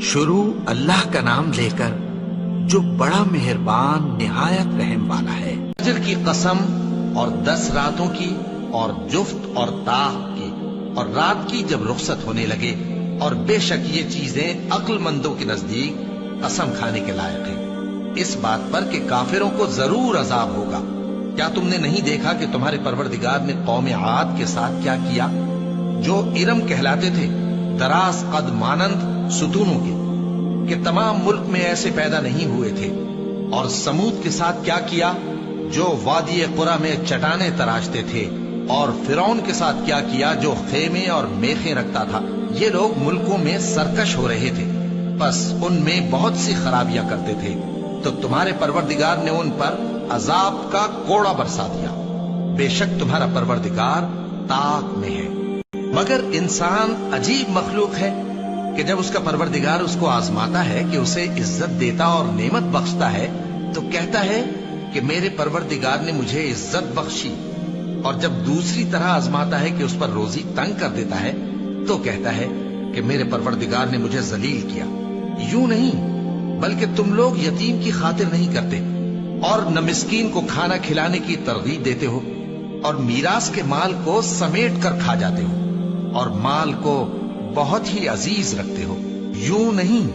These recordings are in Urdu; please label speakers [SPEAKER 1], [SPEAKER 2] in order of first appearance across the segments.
[SPEAKER 1] شروع اللہ کا نام لے کر جو بڑا مہربان نہایت رحم والا ہے۔
[SPEAKER 2] فجر کی قسم اور 10 راتوں کی اور جفت اور طاق کی اور رات کی جب رخصت ہونے لگے، اور بے شک یہ چیزیں عقل مندوں کے نزدیک قسم کھانے کے لائق ہیں، اس بات پر کہ کافروں کو ضرور عذاب ہوگا۔ کیا تم نے نہیں دیکھا کہ تمہارے پروردگار نے قوم عاد کے ساتھ کیا کیا، جو ارم کہلاتے تھے، دراز قد مانند ستونوں کے، کہ تمام ملک میں ایسے پیدا نہیں ہوئے تھے؟ اور سمود کے ساتھ کیا کیا، جو وادی قرا میں چٹانیں تراشتے تھے؟ اور فرعون کے ساتھ کیا کیا، جو خیمے اور میخیں رکھتا تھا؟ یہ لوگ ملکوں میں سرکش ہو رہے تھے، بس ان میں بہت سی خرابیاں کرتے تھے، تو تمہارے پروردگار نے ان پر عذاب کا کوڑا برسا دیا۔ بے شک تمہارا پروردگار طاق میں ہے۔ مگر انسان عجیب مخلوق ہے کہ جب اس کا پروردگار اس کو آزماتا ہے کہ اسے عزت دیتا اور نعمت بخشتا ہے تو کہتا ہے کہ میرے پروردگار نے مجھے عزت بخشی، اور جب دوسری طرح آزماتا ہے کہ اس پر روزی تنگ کر دیتا ہے تو کہتا ہے کہ میرے پروردگار نے مجھے ذلیل کیا۔ یوں نہیں، بلکہ تم لوگ یتیم کی خاطر نہیں کرتے اور نہ مسکین کو کھانا کھلانے کی ترغیب دیتے ہو، اور میراث کے مال کو سمیٹ کر کھا جاتے ہو، اور مال کو بہت ہی عزیز رکھتے ہو۔ یوں نہیں،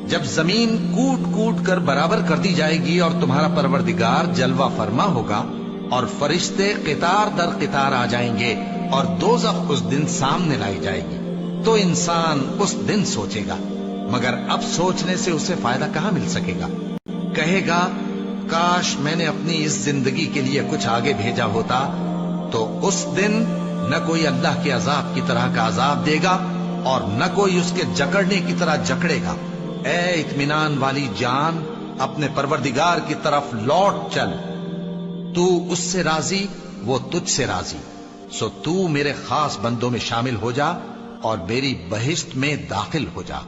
[SPEAKER 2] جب زمین کوٹ کوٹ کر برابر کر دی جائے گی اور تمہارا پروردگار جلوہ فرما ہوگا اور فرشتے قطار در قطار آ جائیں گے اور دوزخ اس دن سامنے لائی جائے گی، تو انسان اس دن سوچے گا، مگر اب سوچنے سے اسے فائدہ کہاں مل سکے گا؟ کہے گا کاش میں نے اپنی اس زندگی کے لیے کچھ آگے بھیجا ہوتا، تو اس دن نہ کوئی اللہ کے عذاب کی طرح کا عذاب دے گا اور نہ کوئی اس کے جکڑنے کی طرح جکڑے گا۔ اے اطمینان والی جان، اپنے پروردگار کی طرف لوٹ چل، تو اس سے راضی، وہ تجھ سے راضی، سو تو میرے خاص بندوں میں شامل ہو جا اور میری بہشت میں داخل ہو جا۔